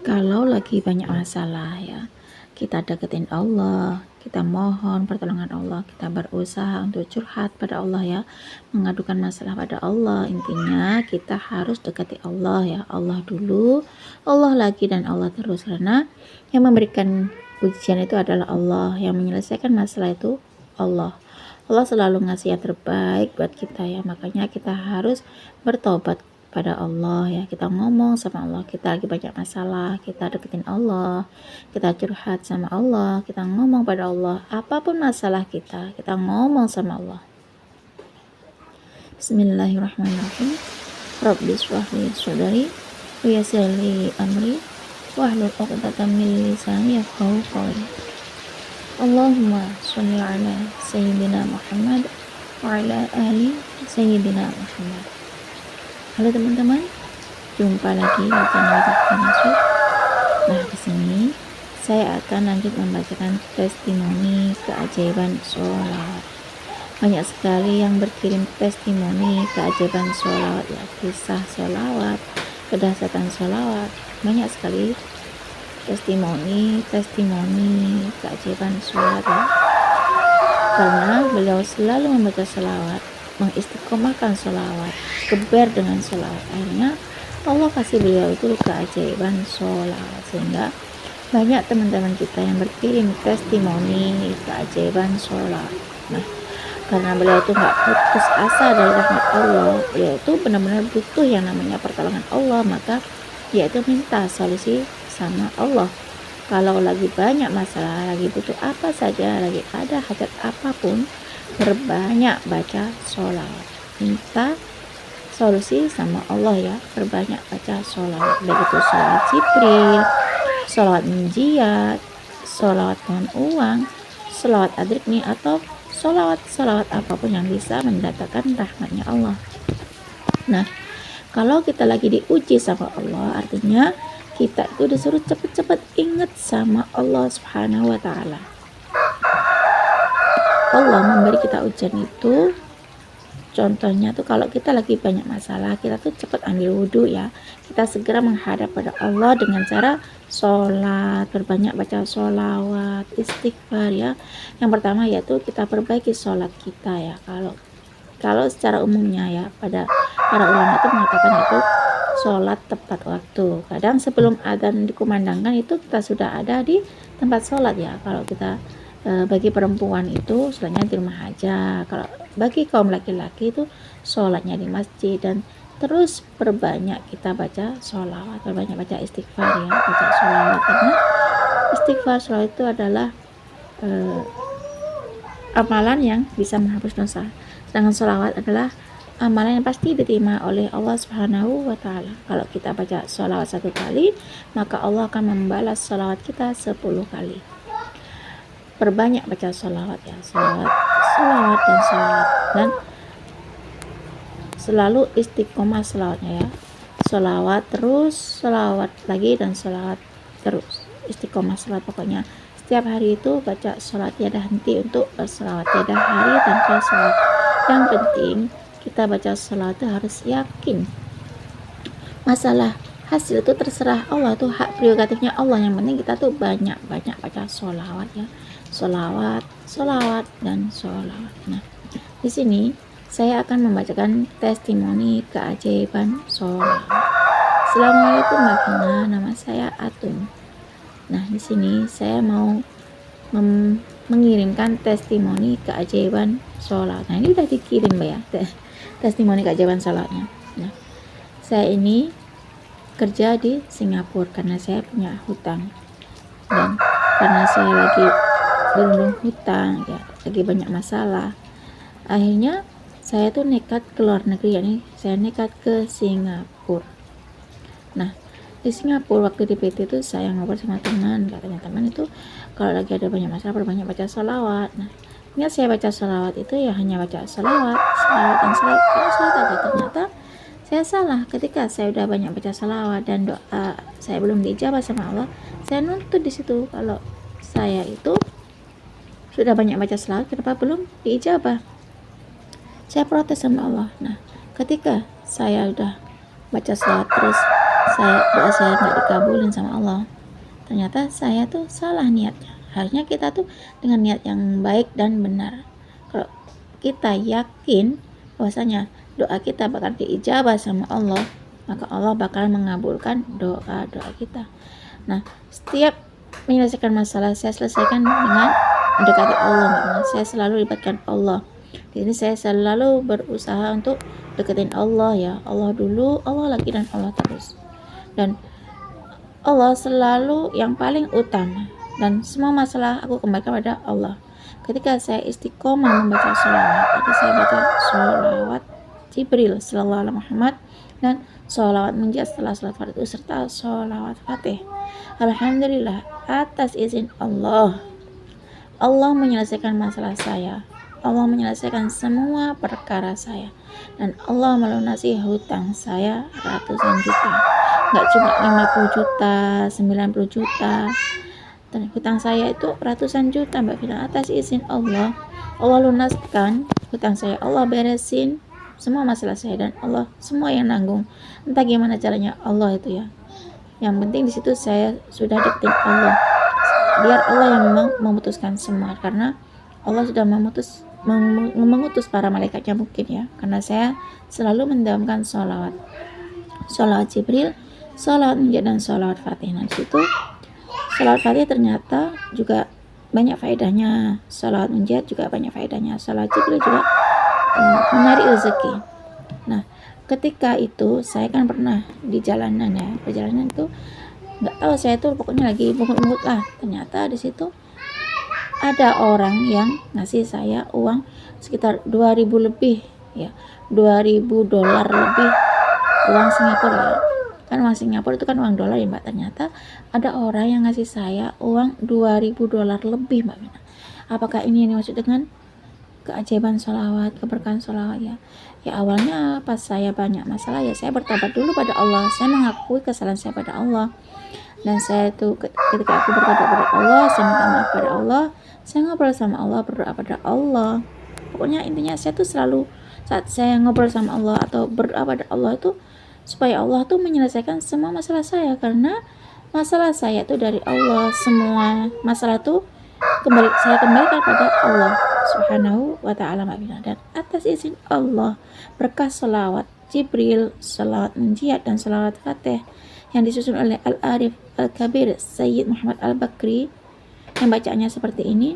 Kalau lagi banyak masalah ya, kita deketin Allah, kita mohon pertolongan Allah, kita berusaha untuk curhat pada Allah ya, mengadukan masalah pada Allah. Intinya kita harus dekati Allah ya, Allah dulu, Allah lagi dan Allah terus, karena yang memberikan ujian itu adalah Allah, yang menyelesaikan masalah itu Allah. Allah selalu ngasih yang terbaik buat kita ya, makanya kita harus bertobat pada Allah ya, kita ngomong sama Allah, kita lagi banyak masalah, kita deketin Allah, kita curhat sama Allah, kita ngomong pada Allah, apapun masalah kita ngomong sama Allah. Bismillahirrahmanirrahim. Rabbi shrah li sadri wa yassir li amri wahlul 'uqdatam min lisani yafqahu qawli. Allahumma sholli ala sayyidina Muhammad wa ala ali sayyidina Muhammad. Halo teman-teman, jumpa lagi di channel Nasur. Nah, di sini saya akan lanjut membacakan testimoni keajaiban sholawat. Banyak sekali yang berkirim testimoni keajaiban sholawat ya, kisah sholawat, kedahsyatan sholawat. Banyak sekali testimoni keajaiban sholawat ya. Karena beliau selalu membaca sholawat, mengistiqomahkan sholawat, geber dengan sholawat, akhirnya Allah kasih beliau itu keajaiban sholawat, sehingga banyak teman-teman kita yang berkirim testimoni keajaiban sholawat. Nah, karena beliau itu nggak putus asa dari rahmat Allah, beliau itu benar-benar butuh yang namanya pertolongan Allah, maka dia itu minta solusi sama Allah. Kalau lagi banyak masalah, lagi butuh apa saja, lagi ada hajat apapun, berbanyak baca sholawat, minta solusi sama Allah ya, berbanyak baca sholawat, baik itu sholawat Jibril, sholawat munjiat, sholawat pohon uang, sholawat adrikni, atau sholawat apapun yang bisa mendatangkan rahmatnya Allah. Nah, kalau kita lagi diuji sama Allah, artinya kita itu disuruh cepet-cepet ingat sama Allah Subhanahu wa Ta'ala. Allah memberi kita ujian itu, contohnya tuh kalau kita lagi banyak masalah, kita tuh cepat ambil wudhu ya, kita segera menghadap pada Allah dengan cara sholat, berbanyak baca sholawat, istighfar ya. Yang pertama yaitu kita perbaiki sholat kita ya. Kalau secara umumnya ya, pada para ulama itu mengatakan itu sholat tepat waktu. Kadang sebelum adzan dikumandangkan itu kita sudah ada di tempat sholat ya. Kalau kita bagi perempuan itu sholatnya di rumah aja. Kalau bagi kaum laki-laki itu sholatnya di masjid. Dan terus perbanyak kita baca sholawat, perbanyak baca istighfar ya, baca sholawat, karena istighfar sholawat itu adalah amalan yang bisa menghapus dosa. Sedangkan sholawat adalah amalan yang pasti diterima oleh Allah Subhanahu wa Ta'ala. Kalau kita baca sholawat 1 kali, maka Allah akan membalas sholawat kita 10 kali. Perbanyak baca sholawat ya, sholawat dan selalu istiqomah sholawatnya ya, sholawat terus, sholawat lagi, dan sholawat terus, istiqomah sholawat. Pokoknya setiap hari itu baca sholawat, tiada henti untuk bersolawat, tiada hari tanpa sholawat. Yang penting kita baca sholawat itu harus yakin. Masalah hasil itu terserah Allah, itu hak prerogatifnya Allah. Yang penting kita tuh banyak baca sholawat ya, sholawat dan sholawat. Nah, di sini saya akan membacakan testimoni keajaiban sholawat. Assalamualaikum Mbak, nama saya Atun. Nah, di sini saya mau mengirimkan testimoni keajaiban sholawat. Nah, ini udah dikirim Mbak ya, testimoni keajaiban sholawatnya. Nah, saya ini kerja di Singapura karena saya punya hutang, dan karena saya lagi belum hutang ya, lagi banyak masalah, akhirnya saya tuh nekat ke luar negeri, yakni saya nekat ke Singapura. Nah, di Singapura waktu di PT itu saya ngobrol sama teman, katanya teman itu kalau lagi ada banyak masalah perbanyak baca sholawat. Nah, ingat saya baca sholawat itu ya hanya baca sholawat aja. Ternyata saya salah, ketika saya udah banyak baca sholawat dan doa saya belum diijabah sama Allah, saya nuntut di situ kalau saya itu sudah banyak baca sholawat, kenapa belum diijabah? Saya protes sama Allah. Nah, ketika saya udah baca sholawat terus, doa saya nggak dikabulin sama Allah. Ternyata saya tuh salah niatnya. Harusnya kita tuh dengan niat yang baik dan benar. Kalau kita yakin bahwasanya doa kita bakal diijabah sama Allah, maka Allah bakal mengabulkan doa-doa kita. Nah, setiap menyelesaikan masalah saya selesaikan dengan mendekati Allah. Saya selalu libatkan Allah. Di sini saya selalu berusaha untuk deketin Allah ya. Allah dulu, Allah lagi, dan Allah terus. Dan Allah selalu yang paling utama, dan semua masalah aku kembalikan pada Allah. Ketika saya istiqomah membaca sholawat, tadi saya baca sholawat Jibril sallallahu alaihi Muhammad dan sholawat munjiat setelah sholat fardu serta sholawat fatih. Alhamdulillah, atas izin Allah, Allah menyelesaikan masalah saya. Allah menyelesaikan semua perkara saya, dan Allah melunasi hutang saya ratusan juta. Nggak cuma 50 juta, 90 juta. Dan hutang saya itu ratusan juta, Mbak Fina. Atas izin Allah, Allah lunaskan hutang saya. Allah beresin semua masalah saya, dan Allah semua yang nanggung. Entah gimana caranya Allah itu ya. Yang penting di situ saya sudah deketin Allah. Biar Allah yang memutuskan semua, karena Allah sudah mengutus para malaikatnya mungkin ya. Karena saya selalu mendamkan sholawat Jibril, sholawat munjiat, dan sholawat fatih. Nah disitu sholawat fatih ternyata juga banyak faedahnya, sholawat munjiat juga banyak faedahnya, sholawat Jibril juga menarik rezeki. Nah ketika itu saya kan pernah di jalanan ya, perjalanan itu nggak tahu, saya tuh pokoknya lagi mungut-mungut lah. Ternyata di situ ada orang yang ngasih saya uang sekitar 2000 lebih ya, 2000 dolar lebih, uang Singapura ya. Kan uang Singapura itu kan uang dolar ya Mbak. Ternyata ada orang yang ngasih saya uang 2000 dolar lebih, Mbak Mina. Apakah ini yang dimaksud dengan keajaiban sholawat, keberkahan sholawat ya? Ya awalnya pas saya banyak masalah ya saya bertobat dulu pada Allah. Saya mengakui kesalahan saya pada Allah. Dan saya tuh ketika aku bertobat pada Allah, saya minta maaf pada Allah, saya ngobrol sama Allah, berdoa pada Allah. Pokoknya intinya saya tuh selalu saat saya ngobrol sama Allah atau berdoa pada Allah itu supaya Allah tuh menyelesaikan semua masalah saya, karena masalah saya tuh dari Allah. Semua masalah tuh saya kembalikan pada Allah Subhanahu wa ta'ala. Dan atas izin Allah, berkah sholawat Jibril, sholawat munjiat, dan sholawat fatih yang disusun oleh Al-Arif Al-Kabir Sayyid Muhammad Al-Bakri, yang bacaannya seperti ini.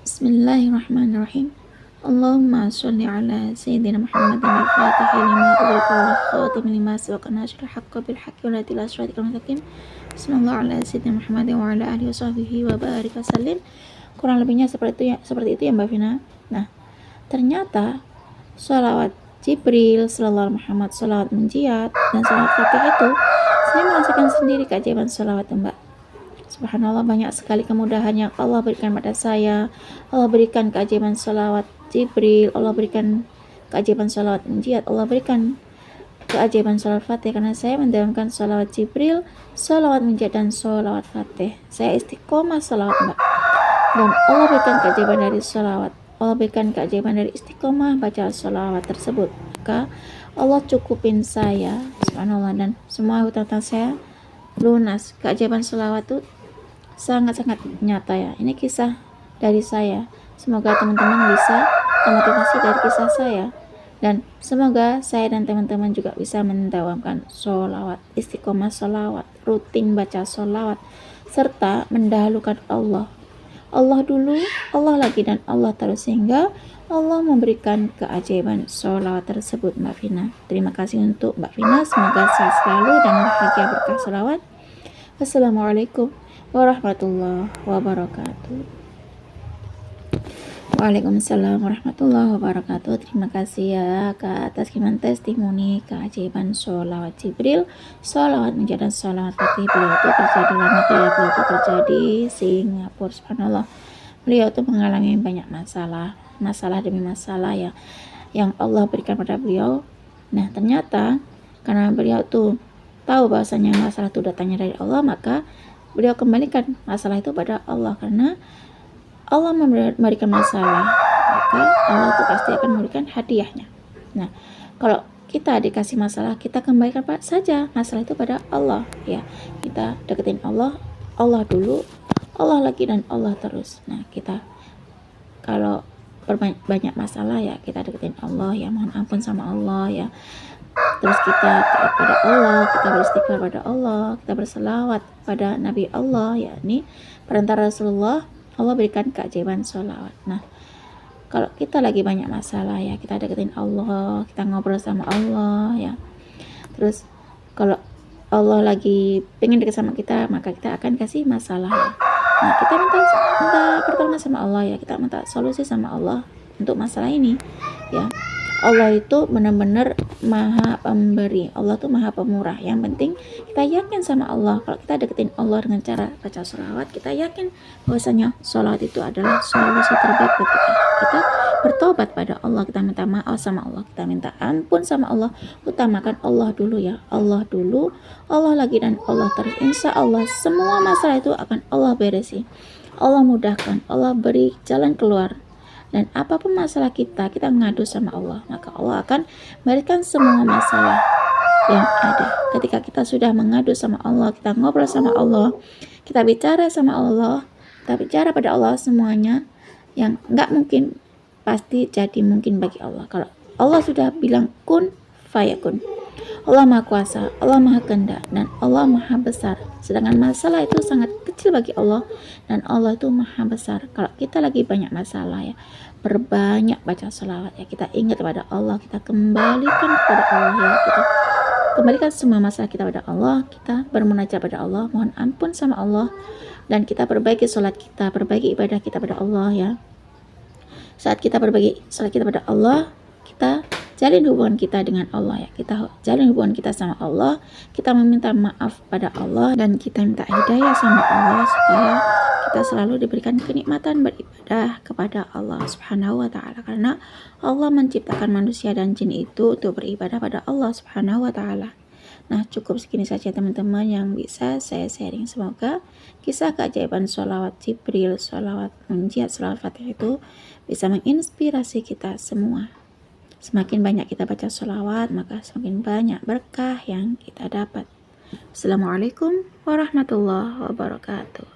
Bismillahirrahmanirrahim. Allahumma sholli ala Sayyidina Muhammad al-Fatih lima ughliqa wal khatim lima sabaqa nasrul haqqi bil haqqi wal hadi ila siratal mustaqim. Sallallahu ala Sayyidina Muhammad wa ala alihi washabbihi wa barik wasallim. Kurang lebihnya seperti itu ya Mbak Vina. Nah, ternyata sholawat Jibril, sholawat Muhammad, sholawat munjiat, dan sholawat fatih itu saya merasakan sendiri keajaiban sholawat Mbak. Subhanallah, banyak sekali kemudahan yang Allah berikan pada saya. Allah berikan keajaiban sholawat Jibril, Allah berikan keajaiban sholawat munjiat, Allah berikan keajaiban sholawat fatih, karena saya mendamkan sholawat Jibril, sholawat munjiat, dan sholawat fatih. Saya istiqomah sholawat Mbak. Dan Allah berikan keajaiban dari sholawat, Allah berikan keajaiban dari istiqomah baca sholawat tersebut. Maka Allah cukupin saya, subhanallah, dan semua hutang-hutang saya lunas. Keajaiban sholawat itu sangat-sangat nyata ya. Ini kisah dari saya. Semoga teman-teman bisa termotivasi dari kisah saya, dan semoga saya dan teman-teman juga bisa mendawamkan sholawat, istiqomah sholawat, rutin baca sholawat, serta mendahulukan Allah dulu, Allah lagi, dan Allah terus, sehingga Allah memberikan keajaiban sholawat tersebut Mbak Vina. Terima kasih untuk Mbak Vina, semoga sehat selalu dan bahagia berkah sholawat. Wassalamualaikum warahmatullahi wabarakatuh. Waalaikumsalam warahmatullahi wabarakatuh. Terima kasih ya Kak atas kiriman testimoni keajaiban sholawat Jibril, sholawat munjiat, dan sholawat fatih. Beliau itu kerja di luar negeri ya, beliau itu kerja di Singapura. Subhanallah, beliau itu mengalami banyak masalah demi masalah ya yang Allah berikan pada beliau. Nah ternyata karena beliau tuh tahu bahwasanya masalah itu datangnya dari Allah, maka beliau kembalikan masalah itu pada Allah. Karena Allah memberikan masalah, maka Allah itu pasti akan memberikan hadiahnya. Nah, kalau kita dikasih masalah, kita kembalikan saja masalah itu pada Allah ya. Kita deketin Allah, Allah dulu, Allah lagi, dan Allah terus. Nah, kita kalau banyak masalah ya kita deketin Allah ya, mohon ampun sama Allah ya. Terus kita taat pada Allah, kita beristighfar pada Allah, kita berselawat pada Nabi Allah ya. Ini perantara Rasulullah, Allah berikan keajaiban sholawat. Nah, kalau kita lagi banyak masalah ya, kita deketin Allah, kita ngobrol sama Allah ya. Terus kalau Allah lagi pengen deket sama kita, maka kita akan kasih masalah ya. Nah, kita minta pertolongan sama Allah ya, kita minta solusi sama Allah untuk masalah ini ya. Allah itu benar-benar maha pemberi, Allah tuh maha pemurah. Yang penting kita yakin sama Allah. Kalau kita deketin Allah dengan cara baca sholawat, kita yakin bahwasanya sholawat itu adalah solusi terbaik buat kita. Kita bertobat pada Allah, kita minta maaf sama Allah, kita minta ampun sama Allah. Utamakan Allah dulu ya, Allah dulu, Allah lagi, dan Allah terus. Insya Allah semua masalah itu akan Allah beresi, Allah mudahkan, Allah beri jalan keluar. Dan apapun masalah kita ngadu sama Allah, maka Allah akan memberikan semua masalah yang ada. Ketika kita sudah mengadu sama Allah, kita ngobrol sama Allah, kita bicara sama Allah, kita bicara pada Allah, semuanya yang nggak mungkin pasti jadi mungkin bagi Allah. Kalau Allah sudah bilang kun fayakun, Allah maha kuasa, Allah maha kehendak, dan Allah maha besar. Sedangkan masalah itu sangat kecil bagi Allah, dan Allah itu maha besar. Kalau kita lagi banyak masalah ya, berbanyak baca sholawat ya, kita ingat kepada Allah, kita kembalikan kepada Allah ya, kita kembalikan semua masalah kita pada Allah, kita bermunajat pada Allah, mohon ampun sama Allah, dan kita perbaiki sholat kita, perbaiki ibadah kita pada Allah ya. Saat kita perbaiki sholat kita pada Allah, kita jalin hubungan kita dengan Allah ya, kita jalin hubungan kita sama Allah, kita meminta maaf pada Allah, dan kita minta hidayah sama Allah supaya kita selalu diberikan kenikmatan beribadah kepada Allah Subhanahu wa ta'ala, karena Allah menciptakan manusia dan jin itu untuk beribadah pada Allah Subhanahu wa ta'ala. Nah, cukup segini saja teman-teman yang bisa saya sharing. Semoga kisah keajaiban sholawat Jibril, sholawat munjiat, sholawat Fatihah itu bisa menginspirasi kita semua. Semakin banyak kita baca sholawat, maka semakin banyak berkah yang kita dapat. Assalamualaikum warahmatullahi wabarakatuh.